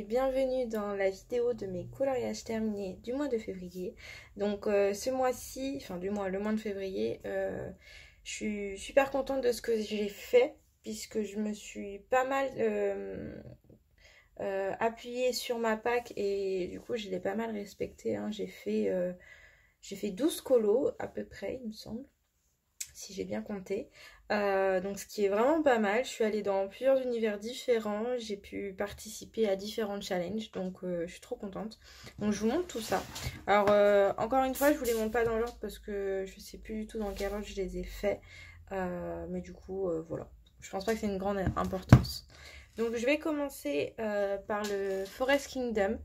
bienvenue dans la vidéo de mes coloriages terminés du mois de février. Donc ce mois-ci, enfin du mois, le mois de février, je suis super contente de ce que j'ai fait puisque je me suis pas mal appuyée sur ma pack et du coup je l'ai pas mal respectée, hein. J'ai fait 12 colos à peu près, il me semble, si j'ai bien compté. Donc ce qui est vraiment pas mal. Je suis allée dans plusieurs univers différents, j'ai pu participer à différents challenges, donc je suis trop contente. Donc je vous montre tout ça. Alors encore une fois, je vous les montre pas dans l'ordre parce que je sais plus du tout dans quel ordre je les ai faits, mais du coup voilà, je pense pas que c'est une grande importance. Donc je vais commencer par le Forest Kingdom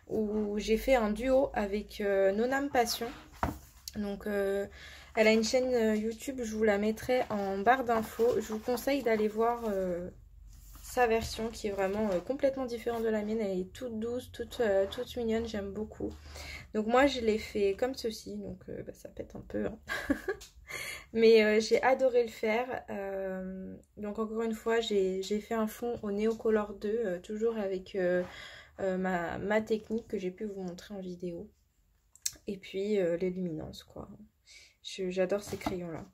où j'ai fait un duo avec Nonam Passion. Donc elle a une chaîne YouTube, je vous la mettrai en barre d'infos. Je vous conseille d'aller voir sa version qui est vraiment complètement différente de la mienne. Elle est toute douce, toute mignonne, j'aime beaucoup. Donc moi je l'ai fait comme ceci, donc ça pète un peu, hein. Mais j'ai adoré le faire. Donc encore une fois j'ai fait un fond au Neocolor 2, toujours avec ma technique que j'ai pu vous montrer en vidéo. Et puis les luminances, quoi. J'adore ces crayons là.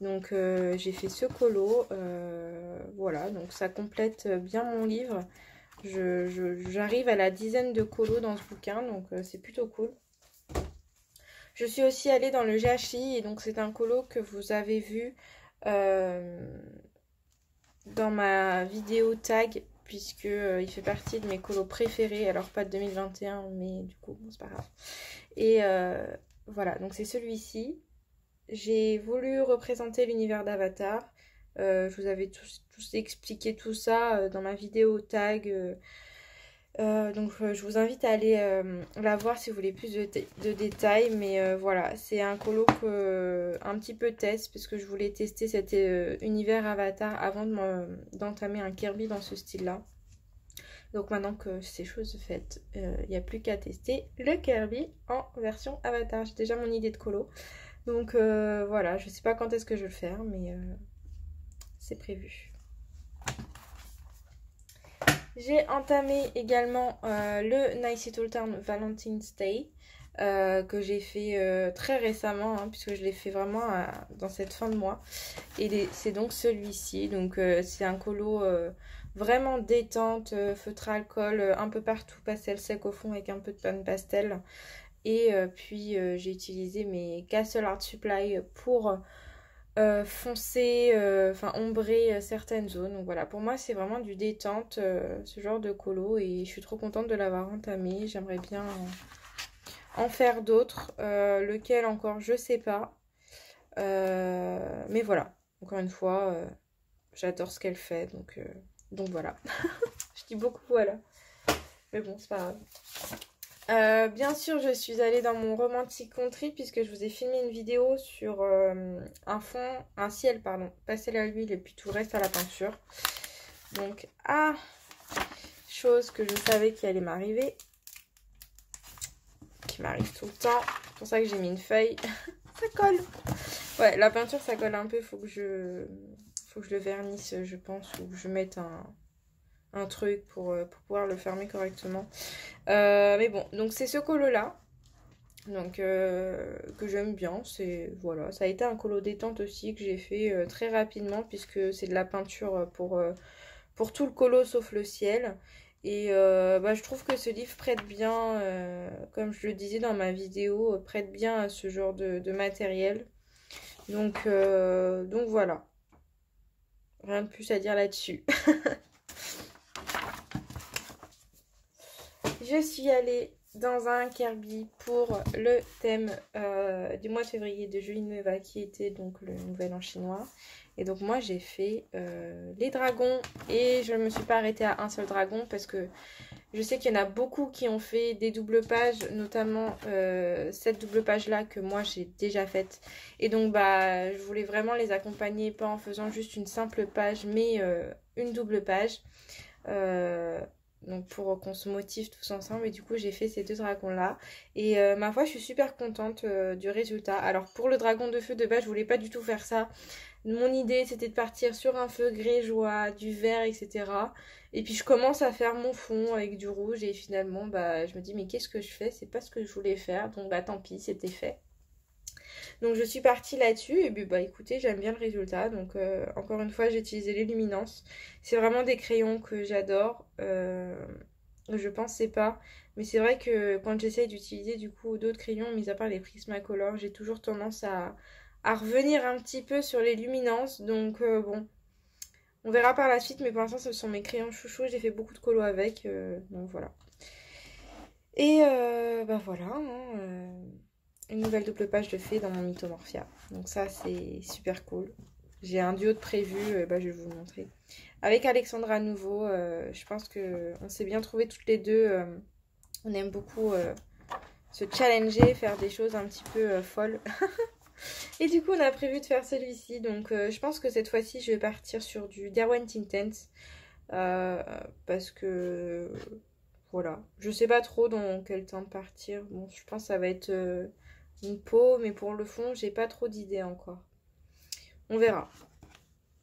Donc j'ai fait ce colo, voilà, donc ça complète bien mon livre. J'arrive à la dizaine de colos dans ce bouquin, donc c'est plutôt cool. Je suis aussi allée dans le GHI et donc c'est un colo que vous avez vu dans ma vidéo tag, puisque il fait partie de mes colos préférés. Alors pas de 2021, mais du coup bon, c'est pas grave. Et voilà, donc c'est celui-ci. J'ai voulu représenter l'univers d'Avatar. Je vous avais tous expliqué tout ça dans ma vidéo tag. Donc je vous invite à aller la voir si vous voulez plus de détails. Mais voilà, c'est un colo un petit peu test parce que je voulais tester cet univers Avatar avant d'entamer un Kirby dans ce style-là. Donc maintenant que c'est chose faite, il n'y a plus qu'à tester le Kirby en version Avatar. J'ai déjà mon idée de colo. Donc voilà, je sais pas quand est-ce que je vais le faire, mais c'est prévu. J'ai entamé également le Nice Little Town Valentine's Day, que j'ai fait très récemment, hein, puisque je l'ai fait vraiment dans cette fin de mois. Et c'est donc celui-ci, donc c'est un colo vraiment détente, feutre alcool, un peu partout, pastel sec au fond avec un peu de pan pastel. Et puis j'ai utilisé mes Castle Art Supply pour foncer, enfin ombrer certaines zones. Donc voilà, pour moi c'est vraiment du détente, ce genre de colo. Et je suis trop contente de l'avoir entamé. J'aimerais bien en faire d'autres. Lequel encore, je sais pas. Mais voilà, encore une fois, j'adore ce qu'elle fait. Donc voilà. Je dis beaucoup voilà. Mais bon, c'est pas grave. Bien sûr, je suis allée dans mon Romantic Country puisque je vous ai filmé une vidéo sur un ciel, pardon, pastel à l'huile et puis tout le reste à la peinture. Donc, chose que je savais qui allait m'arriver, qui m'arrive tout le temps. C'est pour ça que j'ai mis une feuille. Ça colle. Ouais, la peinture, ça colle un peu. Faut que je le vernisse, je pense, ou que je mette un truc pour pouvoir le fermer correctement. Mais bon, donc c'est ce colo là, donc que j'aime bien. C'est voilà, ça a été un colo détente aussi que j'ai fait très rapidement puisque c'est de la peinture pour tout le colo sauf le ciel. Et je trouve que ce livre prête bien, comme je le disais dans ma vidéo, prête bien à ce genre de matériel. Donc voilà, rien de plus à dire là-dessus. Je suis allée dans un Kirby pour le thème du mois de février de Julie Nueva qui était donc le nouvel an chinois. Et donc moi j'ai fait les dragons et je ne me suis pas arrêtée à un seul dragon parce que je sais qu'il y en a beaucoup qui ont fait des doubles pages, notamment cette double page là que moi j'ai déjà faite. Et donc je voulais vraiment les accompagner, pas en faisant juste une simple page mais une double page. Donc pour qu'on se motive tous ensemble, et du coup j'ai fait ces deux dragons là et ma foi je suis super contente du résultat. Alors pour le dragon de feu de base je voulais pas du tout faire ça Mon idée c'était de partir sur un feu gris joie, du vert, etc. Et puis je commence à faire mon fond avec du rouge et finalement bah, je me dis mais qu'est-ce que je fais? C'est pas ce que je voulais faire, donc bah tant pis, c'était fait. Donc je suis partie là-dessus et puis bah écoutez, j'aime bien le résultat. Donc encore une fois, j'ai utilisé les luminances. C'est vraiment des crayons que j'adore. Je pensais pas. Mais c'est vrai que quand j'essaye d'utiliser du coup d'autres crayons, mis à part les Prismacolor, j'ai toujours tendance à revenir un petit peu sur les luminances. Donc bon, on verra par la suite. Mais pour l'instant, ce sont mes crayons chouchous. J'ai fait beaucoup de colo avec. Donc voilà. Et bah voilà. Une nouvelle double page de fée dans mon Mythomorphia. Donc ça, c'est super cool. J'ai un duo de prévu, bah, je vais vous le montrer. Avec Alexandra à nouveau, je pense qu'on s'est bien trouvées toutes les deux. On aime beaucoup se challenger, faire des choses un petit peu folles. Et du coup, on a prévu de faire celui-ci. Donc je pense que cette fois-ci, je vais partir sur du Derwent Intense. Parce que... voilà. Je sais pas trop dans quel temps partir. Bon, je pense que ça va être... une peau, mais pour le fond, j'ai pas trop d'idées encore. On verra.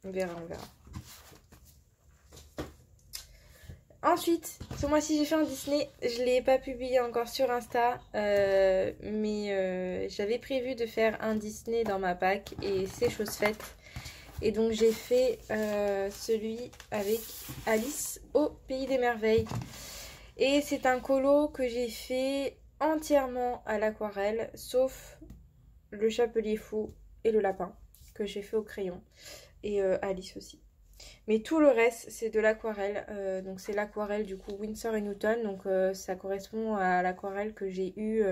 On verra, on verra. Ensuite, ce mois-ci, j'ai fait un Disney. Je l'ai pas publié encore sur Insta, mais j'avais prévu de faire un Disney dans ma pack et c'est chose faite. Et donc, j'ai fait celui avec Alice au Pays des Merveilles. Et c'est un colo que j'ai fait entièrement à l'aquarelle, sauf le chapelier fou et le lapin que j'ai fait au crayon, et Alice aussi. Mais tout le reste c'est de l'aquarelle, donc c'est l'aquarelle du coup Winsor & Newton, donc ça correspond à l'aquarelle que j'ai eu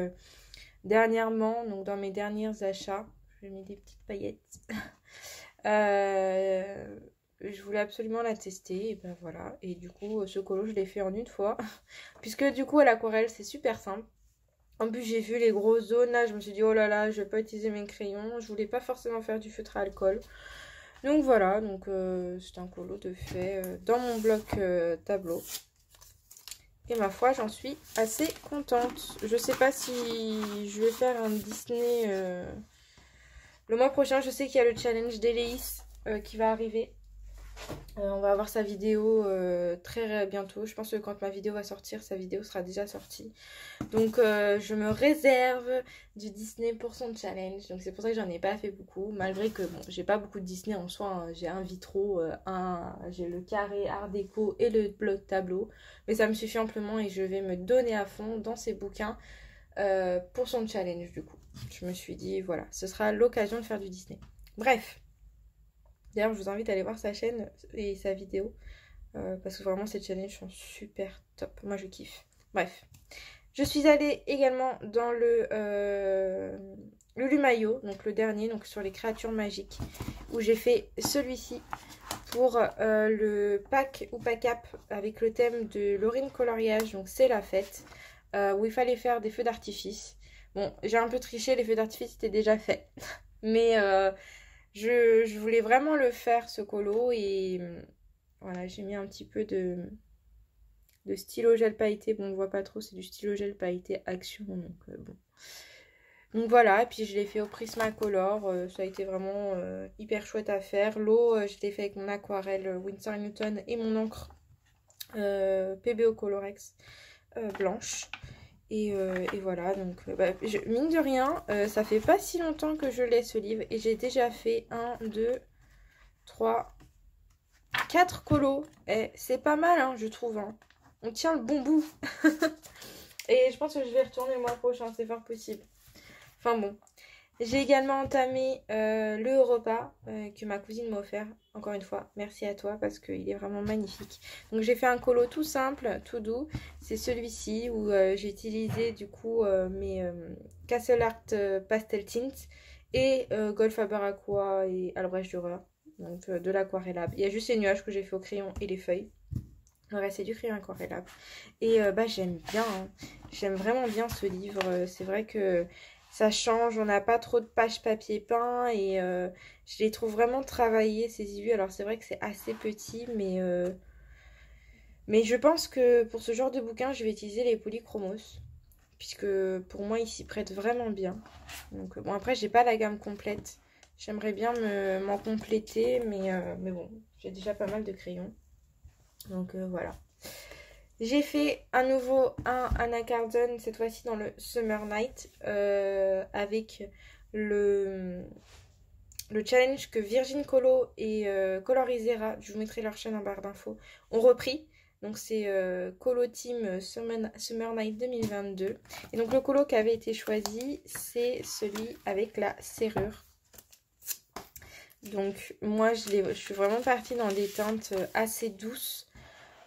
dernièrement, donc dans mes derniers achats. Je mets des petites paillettes. Je voulais absolument la tester, et ben voilà. Et du coup, ce colo, je l'ai fait en une fois. Puisque du coup, à l'aquarelle, c'est super simple. En plus, j'ai vu les grosses zones là, je me suis dit, oh là là, je vais pas utiliser mes crayons. Je voulais pas forcément faire du feutre à alcool. Donc voilà, donc c'est un colo de fait dans mon bloc tableau. Et ma foi, j'en suis assez contente. Je sais pas si je vais faire un Disney le mois prochain. Je sais qu'il y a le challenge d'Eleis qui va arriver. On va avoir sa vidéo très bientôt. Je pense que quand ma vidéo va sortir, sa vidéo sera déjà sortie. Donc je me réserve du Disney pour son challenge. Donc c'est pour ça que j'en ai pas fait beaucoup. Malgré que bon, j'ai pas beaucoup de Disney en soi. Hein. J'ai un vitro, j'ai le carré art déco et le bloc tableau. Mais ça me suffit amplement et je vais me donner à fond dans ces bouquins pour son challenge du coup. Je me suis dit voilà, ce sera l'occasion de faire du Disney. Bref. D'ailleurs, je vous invite à aller voir sa chaîne et sa vidéo. Parce que vraiment, ces challenges sont super top. Moi, je kiffe. Bref. Je suis allée également dans le Lumayo, donc le dernier, donc sur les créatures magiques. Où j'ai fait celui-ci pour le pack ou pack up avec le thème de Laurine Coloriage. Donc, c'est la fête. Où il fallait faire des feux d'artifice. Bon, j'ai un peu triché, les feux d'artifice étaient déjà faits. Mais... Je voulais vraiment le faire ce colo et voilà, j'ai mis un petit peu de stylo gel pailleté. Bon, on ne voit pas trop, c'est du stylo gel pailleté Action. Donc bon. Donc voilà, et puis je l'ai fait au Prismacolor. Ça a été vraiment hyper chouette à faire. L'eau, je l'ai fait avec mon aquarelle Winsor & Newton et mon encre PBO Colorex blanche. Et voilà, donc bah, mine de rien, ça fait pas si longtemps que je l'ai ce livre. Et j'ai déjà fait 1, 2, 3, 4 colos. Et c'est pas mal, hein, je trouve. Hein. On tient le bon bout. Et je pense que je vais retourner le mois prochain, c'est fort possible. Enfin bon. J'ai également entamé le repas que ma cousine m'a offert. Encore une fois, merci à toi parce qu'il est vraiment magnifique. Donc j'ai fait un colo tout simple, tout doux. C'est celui-ci où j'ai utilisé du coup mes Castle Art Pastel Tints et Goldfaber Aqua et Albrecht Dürer. Donc de l'aquarellable. Il y a juste les nuages que j'ai fait au crayon et les feuilles. Le reste c'est du crayon aquarellable. Et bah j'aime bien. Hein. J'aime vraiment bien ce livre. C'est vrai que... ça change, on n'a pas trop de pages papier peint et je les trouve vraiment travaillées ces IU. Alors c'est vrai que c'est assez petit mais je pense que pour ce genre de bouquin je vais utiliser les polychromos. Puisque pour moi ils s'y prêtent vraiment bien. Donc bon après j'ai pas la gamme complète J'aimerais bien m'en compléter, mais bon, j'ai déjà pas mal de crayons. Donc voilà. J'ai fait à nouveau un Anna Cardon, cette fois-ci dans le Summer Night, avec le challenge que Virgin Colo et Colorizera, je vous mettrai leur chaîne en barre d'infos, ont repris. Donc c'est Colo Team Summer Night 2022. Et donc le colo qui avait été choisi, c'est celui avec la serrure. Donc moi je suis vraiment partie dans des teintes assez douces.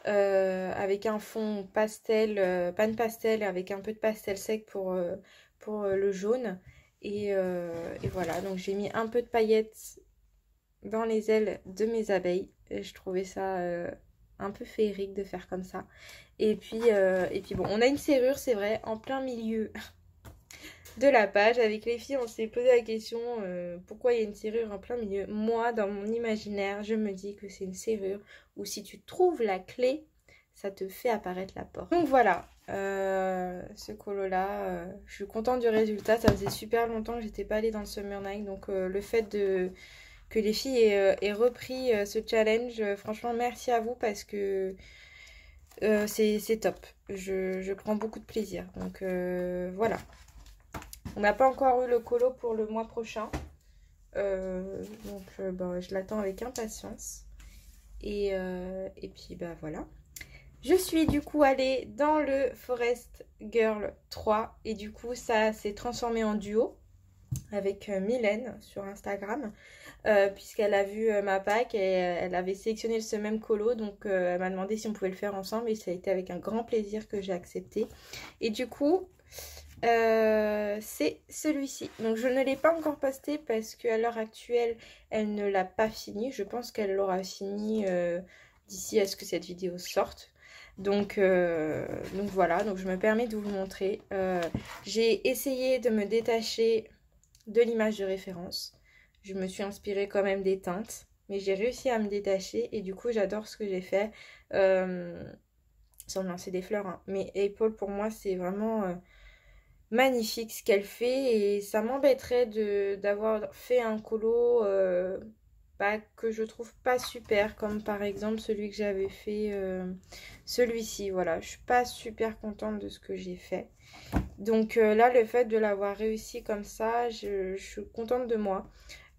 Avec un fond pastel, pan pastel, avec un peu de pastel sec pour le jaune. Et voilà, donc j'ai mis un peu de paillettes dans les ailes de mes abeilles. Et je trouvais ça un peu féerique de faire comme ça. Et puis bon, on a une serrure, c'est vrai, en plein milieu de la page. Avec les filles, on s'est posé la question pourquoi il y a une serrure en plein milieu. Moi, dans mon imaginaire, je me dis que c'est une serrure où si tu trouves la clé, ça te fait apparaître la porte. Donc voilà, ce colo là, je suis contente du résultat. Ça faisait super longtemps que j'étais pas allée dans le Summer Night, donc le fait que les filles aient repris ce challenge, franchement merci à vous parce que c'est top. Je prends beaucoup de plaisir. Donc voilà. On n'a pas encore eu le colo pour le mois prochain. Donc bah, je l'attends avec impatience. Et puis bah voilà. Je suis du coup allée dans le Forest Girl 3. Et du coup ça s'est transformé en duo avec Mylène sur Instagram. Puisqu'elle a vu ma pack et elle avait sélectionné ce même colo. Donc elle m'a demandé si on pouvait le faire ensemble. Et ça a été avec un grand plaisir que j'ai accepté. Et du coup... c'est celui-ci. Donc je ne l'ai pas encore posté parce qu'à l'heure actuelle elle ne l'a pas fini. Je pense qu'elle l'aura fini d'ici à ce que cette vidéo sorte. Donc voilà, donc je me permets de vous le montrer. J'ai essayé de me détacher de l'image de référence. Je me suis inspirée quand même des teintes, mais j'ai réussi à me détacher et du coup j'adore ce que j'ai fait. Sans me lancer des fleurs, hein. Mais Apple pour moi c'est vraiment... magnifique ce qu'elle fait et ça m'embêterait d'avoir fait un colo que je trouve pas super, comme par exemple celui que j'avais fait, celui-ci, voilà, je suis pas super contente de ce que j'ai fait. Donc là le fait de l'avoir réussi comme ça, je suis contente de moi.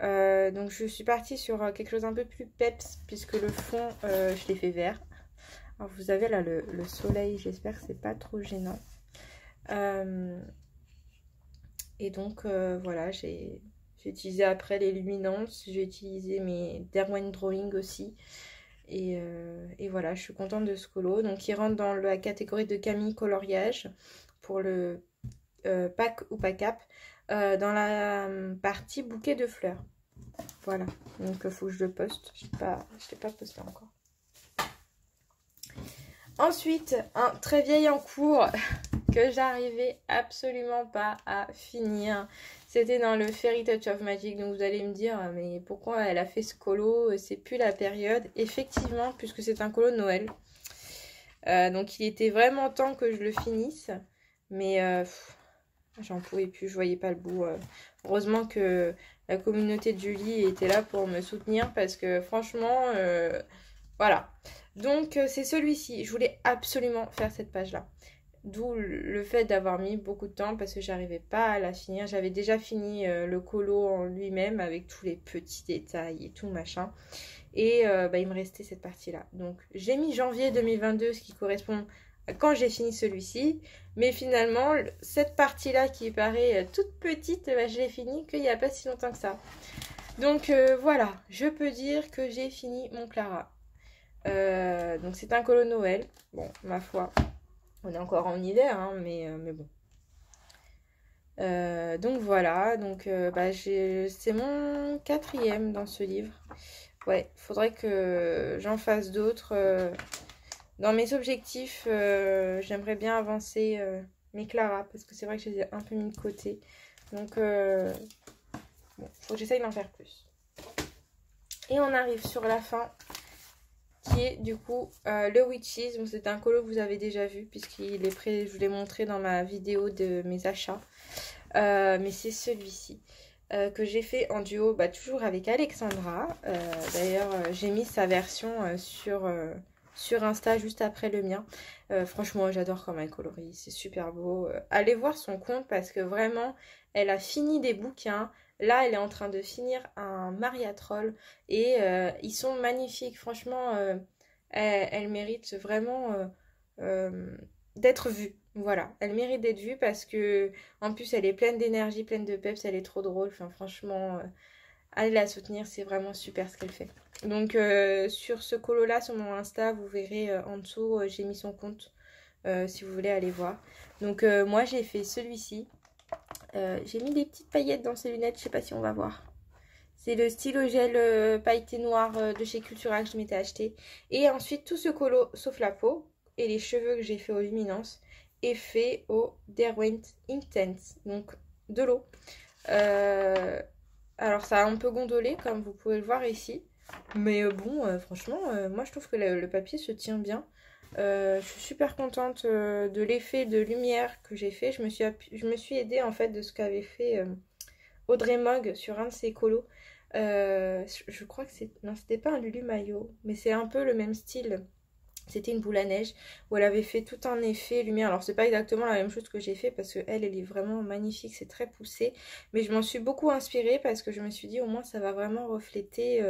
Donc je suis partie sur quelque chose un peu plus peps puisque le fond je l'ai fait vert. Alors vous avez là le soleil, j'espère que c'est pas trop gênant. Et donc voilà, j'ai utilisé après les luminances, j'ai utilisé mes Derwent Drawing aussi. Et voilà, je suis contente de ce colo. Donc il rentre dans la catégorie de Camille Coloriage pour le pack ou pack up dans la partie bouquet de fleurs. Voilà, donc il faut que je le poste. Je l'ai pas posté encore. Ensuite, un très vieil en cours que j'arrivais absolument pas à finir. C'était dans le Fairy Touch of Magic. Donc vous allez me dire, mais pourquoi elle a fait ce colo? C'est plus la période. Effectivement, puisque c'est un colo de Noël. Donc il était vraiment temps que je le finisse. Mais j'en pouvais plus, je voyais pas le bout. Heureusement que la communauté de Julie était là pour me soutenir. Parce que franchement, voilà. Donc c'est celui-ci. Je voulais absolument faire cette page-là. D'où le fait d'avoir mis beaucoup de temps parce que j'arrivais pas à la finir. J'avais déjà fini le colo en lui-même avec tous les petits détails et tout machin. Et il me restait cette partie-là. Donc j'ai mis janvier 2022, ce qui correspond à quand j'ai fini celui-ci. Mais finalement, cette partie-là qui paraît toute petite, je l'ai fini qu'il n'y a pas si longtemps que ça. Donc voilà, je peux dire que j'ai fini mon Clara. Donc c'est un colo Noël. Bon, ma foi... On est encore en hiver, hein, mais bon. Donc voilà, donc c'est mon 4e dans ce livre. Ouais, faudrait que j'en fasse d'autres. Dans mes objectifs, j'aimerais bien avancer mes Clara, parce que c'est vrai que je les ai un peu mis de côté. Donc, bon, faut que j'essaye d'en faire plus. Et on arrive sur la fin, qui est du coup le Witches. Bon, c'est un colo que vous avez déjà vu puisqu'il est prêt, je vous l'ai montré dans ma vidéo de mes achats. Mais c'est celui-ci. que j'ai fait en duo, bah, toujours avec Alexandra. D'ailleurs, j'ai mis sa version sur Insta juste après le mien. Franchement, j'adore comment elle colorie, c'est super beau. Allez voir son compte parce que vraiment, elle a fini des bouquins. Là, elle est en train de finir un Mariatrol et ils sont magnifiques. Franchement, elle mérite vraiment d'être vue. Voilà, elle mérite d'être vue parce que en plus elle est pleine d'énergie, pleine de peps, elle est trop drôle. Enfin, franchement, allez la soutenir, c'est vraiment super ce qu'elle fait. Donc sur ce colo là, sur mon Insta, vous verrez en dessous, j'ai mis son compte si vous voulez aller voir. Donc moi j'ai fait celui-ci. J'ai mis des petites paillettes dans ses lunettes, je sais pas si on va voir. C'est le stylo gel pailleté noir de chez Cultura que je m'étais acheté. Et ensuite tout ce colo, sauf la peau et les cheveux que j'ai fait aux luminances, est fait au Derwent Intense, donc de l'eau. Alors ça a un peu gondolé comme vous pouvez le voir ici. Mais bon, franchement, moi je trouve que le papier se tient bien. Je suis super contente de l'effet de lumière que j'ai fait. Je me suis aidée en fait de ce qu'avait fait Audrey Mogg sur un de ses colos. Je crois que c'est... Non, c'était pas un Lulu Maillot, mais c'est un peu le même style. C'était une boule à neige où elle avait fait tout un effet lumière. Alors c'est pas exactement la même chose que j'ai fait parce que elle est vraiment magnifique, c'est très poussé. Mais je m'en suis beaucoup inspirée parce que je me suis dit au moins ça va vraiment refléter,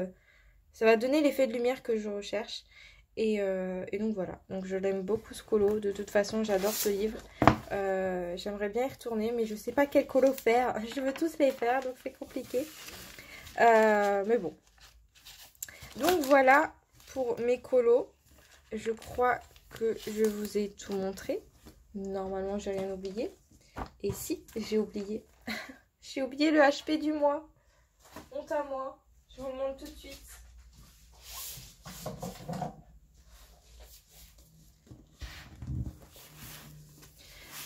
ça va donner l'effet de lumière que je recherche. Et donc voilà, donc je l'aime beaucoup ce colo. De toute façon j'adore ce livre. J'aimerais bien y retourner mais je sais pas quel colo faire. Je veux tous les faire donc c'est compliqué. Mais bon. Donc voilà pour mes colos. Je crois que je vous ai tout montré. Normalement, j'ai rien oublié. Et si, j'ai oublié. J'ai oublié le HP du mois. Honte à moi. Je vous le montre tout de suite.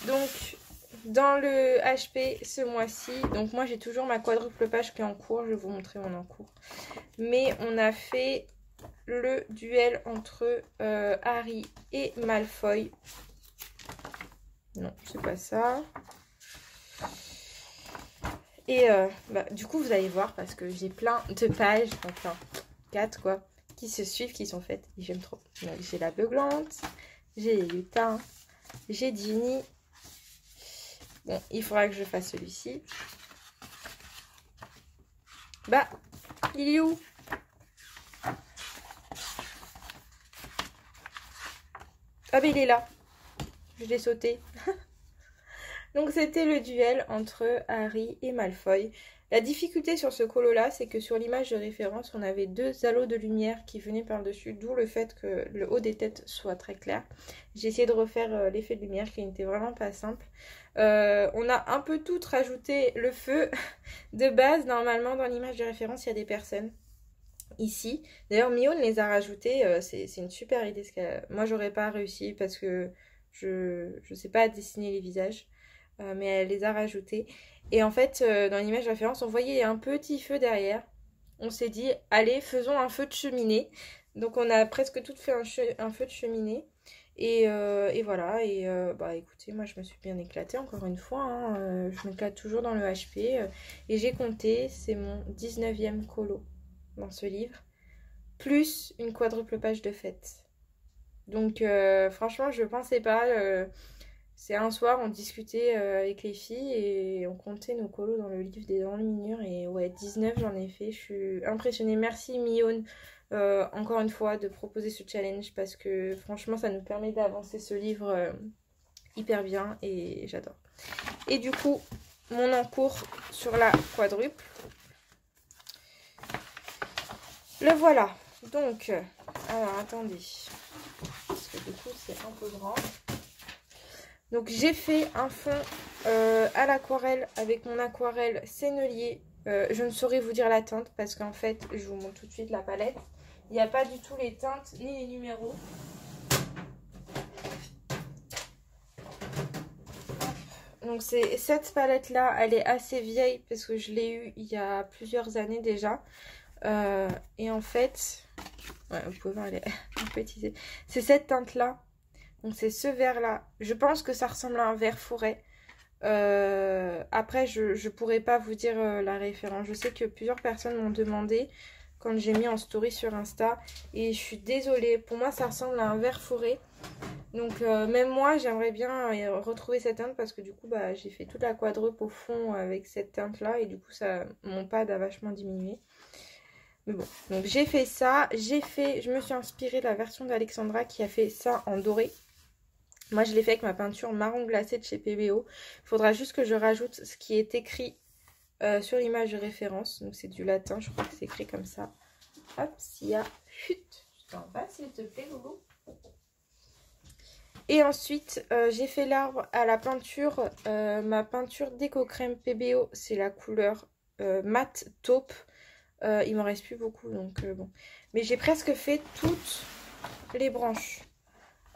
Donc, dans le HP ce mois-ci, donc moi j'ai toujours ma quadruple page qui est en cours. Je vais vous montrer mon en cours. Mais on a fait le duel entre Harry et Malfoy. Non, c'est pas ça. Et du coup, vous allez voir parce que j'ai plein de pages, enfin 4 quoi, qui se suivent, qui sont faites. Et j'aime trop. J'ai la beuglante, j'ai les lutins, j'ai Ginny. Bon, il faudra que je fasse celui-ci. Bah, il est où? Ah mais il est là. Je l'ai sauté. Donc c'était le duel entre Harry et Malfoy. La difficulté sur ce colo là, c'est que sur l'image de référence, on avait deux halos de lumière qui venaient par-dessus, d'où le fait que le haut des têtes soit très clair. J'ai essayé de refaire l'effet de lumière qui n'était vraiment pas simple. On a un peu tout rajouté le feu de base. Normalement dans l'image de référence, il y a des personnes. Ici, d'ailleurs Mion les a rajoutés, c'est une super idée. Moi j'aurais pas réussi parce que je sais pas dessiner les visages, mais elle les a rajoutés. Et en fait, dans l'image de référence, on voyait un petit feu derrière. On s'est dit, allez, faisons un feu de cheminée. Donc on a presque tout fait un feu de cheminée. Et voilà, et bah écoutez, moi je me suis bien éclatée encore une fois, hein. Je m'éclate toujours dans le HP. Et j'ai compté, c'est mon 19e colo dans ce livre, plus une quadruple page de fête. Donc franchement je pensais pas, c'est un soir on discutait avec les filles et on comptait nos colos dans le livre des enluminures et ouais 19 j'en ai fait, je suis impressionnée. Merci Mion encore une fois de proposer ce challenge parce que franchement ça nous permet d'avancer ce livre hyper bien et j'adore. Et du coup mon encours sur la quadruple, le voilà. Donc, alors attendez, parce que du coup c'est un peu grand. Donc j'ai fait un fond à l'aquarelle avec mon aquarelle Sennelier. Je ne saurais vous dire la teinte parce qu'en fait, je vous montre tout de suite la palette. Il n'y a pas du tout les teintes ni les numéros. Donc c'est cette palette là, elle est assez vieille parce que je l'ai eue il y a plusieurs années déjà. Et en fait, ouais, vous pouvez voir, elle est un peu teasée. C'est cette teinte là. Donc c'est ce vert là. Je pense que ça ressemble à un vert forêt. Après, je pourrais pas vous dire la référence. Je sais que plusieurs personnes m'ont demandé quand j'ai mis en story sur Insta. Et je suis désolée, pour moi ça ressemble à un vert forêt. Donc même moi j'aimerais bien retrouver cette teinte parce que du coup bah, j'ai fait toute la quadruple au fond avec cette teinte là. Et du coup ça, mon pad a vachement diminué. Mais bon, donc j'ai fait ça. Je me suis inspirée de la version d'Alexandra qui a fait ça en doré. Moi, je l'ai fait avec ma peinture marron glacé de chez PBO. Il faudra juste que je rajoute ce qui est écrit sur l'image de référence. Donc, c'est du latin. Je crois que c'est écrit comme ça. Hop, s'il y a... Chut, je t'en bats, s'il te plaît, Loulou. Et ensuite, j'ai fait l'arbre à la peinture. Ma peinture déco crème PBO, c'est la couleur mat taupe. Il m'en reste plus beaucoup, donc bon. Mais j'ai presque fait toutes les branches.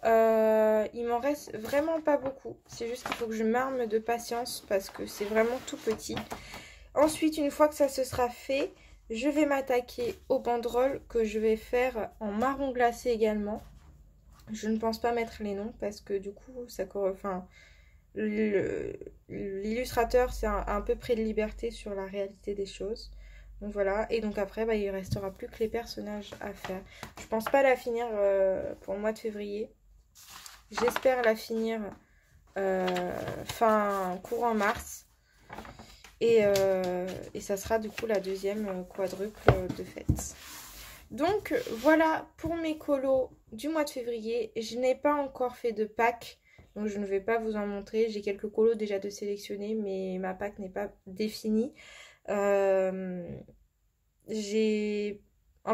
Il m'en reste vraiment pas beaucoup. C'est juste qu'il faut que je m'arme de patience parce que c'est vraiment tout petit. Ensuite, une fois que ça se sera fait, je vais m'attaquer aux banderoles que je vais faire en marron glacé également. Je ne pense pas mettre les noms parce que du coup, ça enfin, l'illustrateur, c'est un peu près de liberté sur la réalité des choses. Donc voilà, et donc après, bah, il restera plus que les personnages à faire. Je pense pas la finir pour le mois de février. J'espère la finir fin courant mars. Et ça sera du coup la deuxième quadruple de fête. Donc voilà pour mes colos du mois de février. Je n'ai pas encore fait de pack. Donc je ne vais pas vous en montrer. J'ai quelques colos déjà de sélectionner. Mais ma pack n'est pas définie. En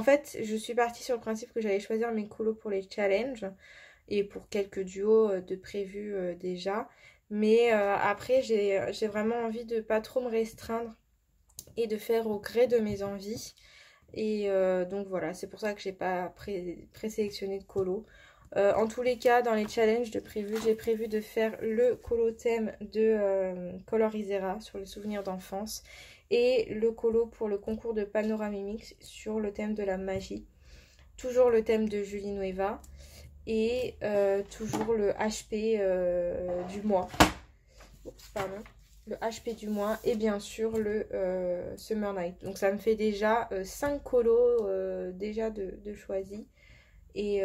fait, je suis partie sur le principe que j'allais choisir mes colos pour les challenges. Et pour quelques duos de prévus déjà. Mais après, j'ai vraiment envie de pas trop me restreindre et de faire au gré de mes envies. Et donc voilà, c'est pour ça que j'ai pas présélectionné de colo. En tous les cas, dans les challenges de prévu, j'ai prévu de faire le colo thème de Colorisera sur les souvenirs d'enfance et le colo pour le concours de Panoramimix sur le thème de la magie. Toujours le thème de Julie Nueva. Et toujours le HP du mois. Oups, pardon. Le HP du mois et bien sûr le Summer Night. Donc ça me fait déjà 5 colos déjà de choisis. Et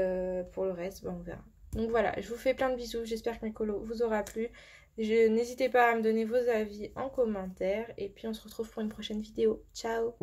pour le reste, on verra. Donc voilà, je vous fais plein de bisous. J'espère que mes colos vous aura plu. N'hésitez pas à me donner vos avis en commentaire. Et puis on se retrouve pour une prochaine vidéo. Ciao!